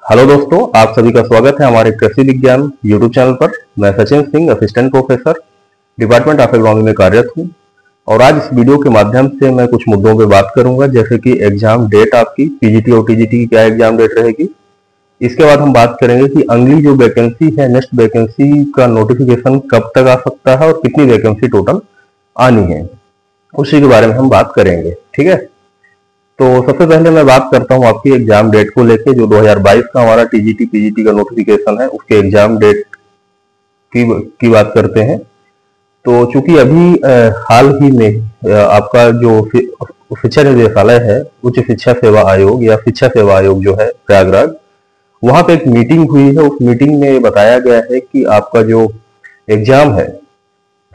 Hello दोस्तों, आप सभी का स्वागत है हमारे कृषि विज्ञान यूट्यूब चैनल पर। मैं Sachin Singh, assistant professor, department of agronomy में कार्यरत हूं। और आज इस वीडियो के माध्यम से मैं कुछ मुद्दों पे बात करूंगा, जैसे कि एग्जाम डेट आपकी पीजीटी और टीजीटी की क्या एग्जाम डेट रहेगी। इसके बाद हम बात करेंगे कि अगली जो वैकेंसी है, नेक्स्ट वैकेंसी का नोटिफिकेशन कब तक आ सकता है और कितनी वैकेंसी टोटल आनी है, उसी के बारे में हम बात करेंगे। ठीक है, तो सबसे पहले मैं बात करता हूं आपकी एग्जाम डेट को लेके। जो 2022 का हमारा टीजीटी पीजीटी का नोटिफिकेशन है, उसके एग्जाम डेट की बात करते हैं। तो चूंकि अभी हाल ही में आपका जो शिक्षा निदेशालय है, उच्च शिक्षा सेवा आयोग या शिक्षा सेवा आयोग जो है प्रयागराज, वहां पे एक मीटिंग हुई है। उस मीटिंग में बताया गया है कि आपका जो एग्जाम है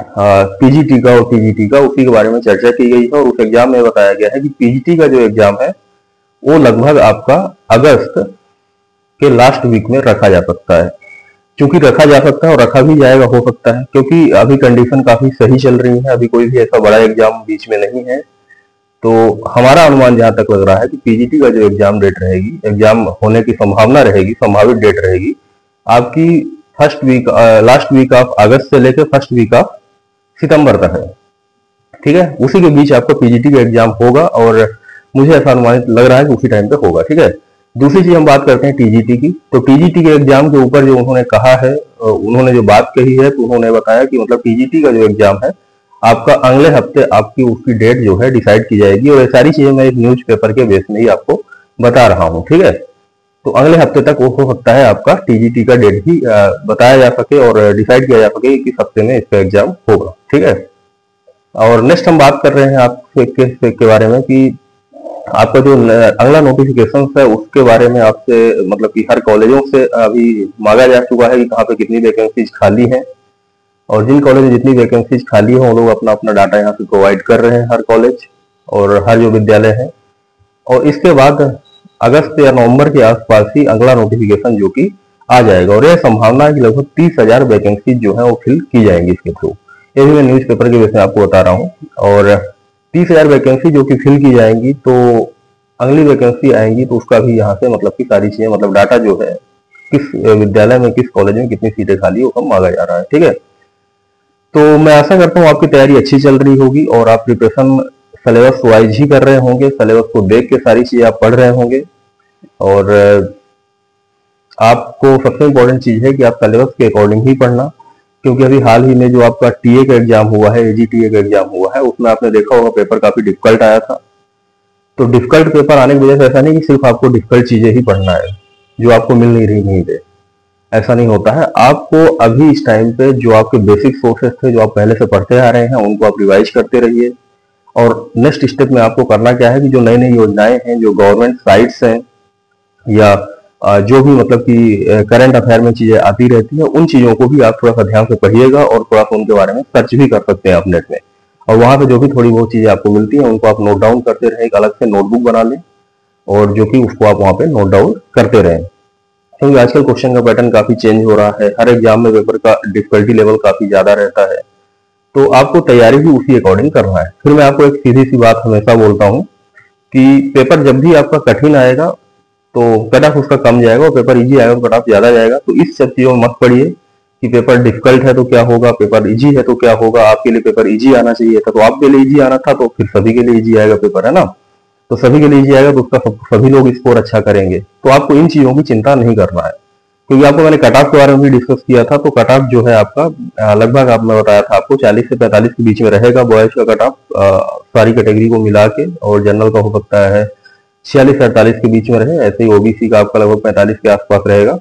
पीजीटी का और टीजीटी का, उसी के बारे में चर्चा की गई है। और उस एग्जाम में बताया गया है कि पीजीटी का जो एग्जाम है वो लगभग आपका अगस्त के लास्ट वीक में रखा जा सकता है। क्योंकि रखा जा सकता है और रखा भी जाएगा, हो सकता है, क्योंकि अभी कंडीशन काफी सही चल रही है, अभी कोई भी ऐसा बड़ा एग्जाम बीच में नहीं है। तो हमारा अनुमान जहां तक लग रहा है कि पीजीटी का जो एग्जाम डेट रहेगी, एग्जाम होने की संभावना रहेगी, संभावित डेट रहेगी आपकी first week, last week of August से लेकर फर्स्ट वीक ऑफ सितंबर तक है। ठीक है, उसी के बीच आपका पीजीटी का एग्जाम होगा और मुझे ऐसा अनुमानित लग रहा है कि उसी टाइम पे होगा। ठीक है, दूसरी चीज हम बात करते हैं टीजीटी की। तो टीजीटी के एग्जाम के ऊपर जो उन्होंने कहा है, उन्होंने जो बात कही है, तो उन्होंने बताया कि मतलब टीजीटी का जो एग्जाम है आपका अगले हफ्ते आपकी उसकी डेट जो है डिसाइड की जाएगी। और ये सारी चीजें मैं एक न्यूज पेपर के बेस में ही आपको बता रहा हूँ। ठीक है, तो अगले हफ्ते तक वो हो सकता है आपका टीजीटी का डेट भी बताया जा सके और डिसाइड किया जा सके कि किस हफ्ते में इसका एग्जाम होगा। ठीक है, और नेक्स्ट हम बात कर रहे हैं आपसे के बारे में कि आपका जो अगला नोटिफिकेशन है उसके बारे में आपसे मतलब कि हर कॉलेजों से अभी मांगा जा चुका है कि कहाँ पे कितनी वैकेंसीज खाली हैं। और जिन कॉलेज में जितनी वैकेंसीज खाली है, वो लोग अपना अपना डाटा यहाँ से प्रोवाइड कर रहे हैं, हर कॉलेज और हर जो विद्यालय है। और इसके बाद अगस्त या नवंबर के आसपास ही अगला नोटिफिकेशन जो कि आ जाएगा। और यह संभावना है कि लगभग 30,000 वैकेंसी जो है वो फिल की जाएंगी इसके थ्रू। ये भी मैं न्यूज पेपर के बेस में आपको बता रहा हूँ। और 30,000 वैकेंसी जो कि फिल की जाएंगी, तो अगली वैकेंसी आएंगी तो उसका भी यहाँ से मतलब की सारी चीजें, मतलब डाटा जो है किस विद्यालय में, किस कॉलेज में कितनी सीटें खाली है, वो सब मांगा जा रहा है। ठीक है, तो मैं आशा करता हूँ आपकी तैयारी अच्छी चल रही होगी और आप प्रिपरेशन सिलेबस वाइज ही कर रहे होंगे, सिलेबस को देख के सारी चीजें आप पढ़ रहे होंगे। और आपको सबसे इम्पोर्टेंट चीज है कि आप सिलेबस के अकॉर्डिंग ही पढ़ना, क्योंकि अभी हाल ही में जो आपका टीए का एग्जाम हुआ है, एजीटीए का एग्जाम हुआ है, उसमें आपने देखा होगा पेपर काफी डिफिकल्ट आया था। तो डिफिकल्ट पेपर आने की वजह से ऐसा नहीं कि सिर्फ आपको डिफिकल्ट चीजें ही पढ़ना है जो आपको मिल नहीं रही कहीं पे, ऐसा नहीं होता है। आपको अभी इस टाइम पे जो आपके बेसिक सोर्सेस थे, जो आप पहले से पढ़ते आ रहे हैं, उनको आप रिवाइज करते रहिए। और नेक्स्ट स्टेप में आपको करना क्या है कि जो नई नई योजनाएं हैं, जो गवर्नमेंट साइट्स हैं या जो भी मतलब कि करंट अफेयर में चीजें आती रहती है, उन चीजों को भी आप थोड़ा सा ध्यान से पढ़िएगा और थोड़ा सा उनके बारे में सर्च भी कर सकते हैं आप नेट में। और वहां पे जो भी थोड़ी बहुत चीजें आपको मिलती हैं उनको आप नोट डाउन करते रहें, एक अलग से नोटबुक बना लें और जो कि उसको आप वहां पे नोट डाउन करते रहें। क्योंकि आजकल क्वेश्चन का पैटर्न काफी चेंज हो रहा है, हर एग्जाम में पेपर का डिफिकल्टी लेवल काफी ज्यादा रहता है, तो आपको तैयारी भी उसी अकॉर्डिंग करना है। फिर मैं आपको एक सीधी सी बात हमेशा बोलता हूँ कि पेपर जब भी आपका कठिन आएगा तो कट ऑफ उसका कम जाएगा, और पेपर इजी आएगा तो कट ऑफ ज्यादा जाएगा। तो इस सब चीजों में मत पढ़िए कि पेपर डिफिकल्ट है तो क्या होगा, पेपर इजी है तो क्या होगा। आपके लिए पेपर इजी आना चाहिए था, तो आपके लिए इजी आना था, तो फिर सभी के लिए इजी आएगा पेपर, है ना। तो सभी के लिए इजी आएगा तो उसका सभी लोग स्कोर अच्छा करेंगे। तो आपको इन चीजों की चिंता नहीं करना है, क्योंकि आपको मैंने कट ऑफ के बारे में भी डिस्कस किया था। तो कट ऑफ जो है आपका लगभग, आप मैं बताया था आपको 40 से 45 के बीच में रहेगा बॉयज का कट ऑफ, सारी कैटेगरी को मिला के। और जनरल का हो सकता है 46 से 48 के बीच में रहे, ऐसे ही ओबीसी का आपका लगभग 45 के आसपास रहेगा।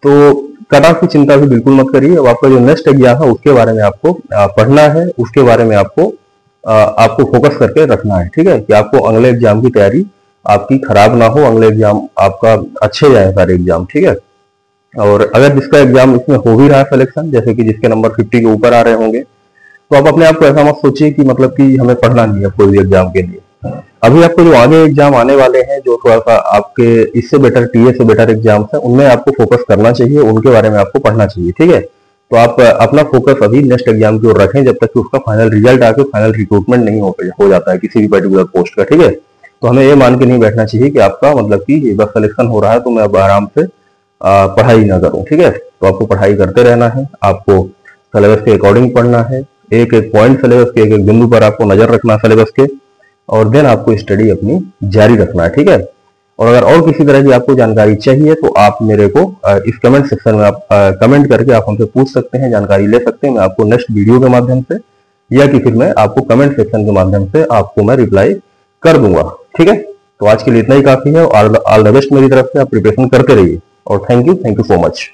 तो कट ऑफ की चिंता भी बिल्कुल मत करिए। अब आपका जो नेक्स्ट एग्जाम है उसके बारे में आपको पढ़ना है, उसके बारे में आपको फोकस करके रखना है। ठीक है, कि आपको अगले एग्जाम की तैयारी आपकी खराब ना हो, अगले एग्जाम आपका अच्छे जाए सारे एग्जाम। ठीक है, और अगर जिसका एग्जाम इसमें हो भी रहा है सिलेक्शन, जैसे कि जिसके नंबर 50 के ऊपर आ रहे होंगे, तो आप अपने आप को ऐसा मत सोचिए कि मतलब कि हमें पढ़ना नहीं है कोई भी एग्जाम के लिए। अभी आपको जो आगे एग्जाम आने वाले हैं, जो थोड़ा सा आपके इससे बेटर, टीए से बेटर एग्जाम्स है, उनमें आपको फोकस करना चाहिए, उनके बारे में आपको पढ़ना चाहिए। ठीक है, तो आप अपना फोकस अभी नेक्स्ट एग्जाम की ओर रखें, जब तक कि उसका फाइनल रिजल्ट आके फाइनल रिक्रूटमेंट नहीं हो जाता है किसी भी पर्टिकुलर पोस्ट का। ठीक है, तो हमें ये मान के नहीं बैठना चाहिए कि आपका मतलब कि बस सिलेक्शन हो रहा है तो मैं अब आराम से पढ़ाई ना करूं। ठीक है, तो आपको पढ़ाई करते रहना है, आपको सिलेबस के अकॉर्डिंग पढ़ना है, एक एक पॉइंट सिलेबस के, एक एक बिंदु पर आपको नजर रखना सिलेबस के, और देन आपको स्टडी अपनी जारी रखना है। ठीक है, और अगर और किसी तरह की आपको जानकारी चाहिए तो आप मेरे को इस कमेंट सेक्शन में आप कमेंट करके आप हमसे पूछ सकते हैं, जानकारी ले सकते हैं। मैं आपको नेक्स्ट वीडियो के माध्यम से या कि फिर मैं आपको कमेंट सेक्शन के माध्यम से आपको मैं रिप्लाई कर दूंगा। ठीक है, तो आज के लिए इतना ही काफी है। ऑल द बेस्ट मेरी तरफ से, आप प्रिपरेशन करते रहिए और थैंक यू सो मच।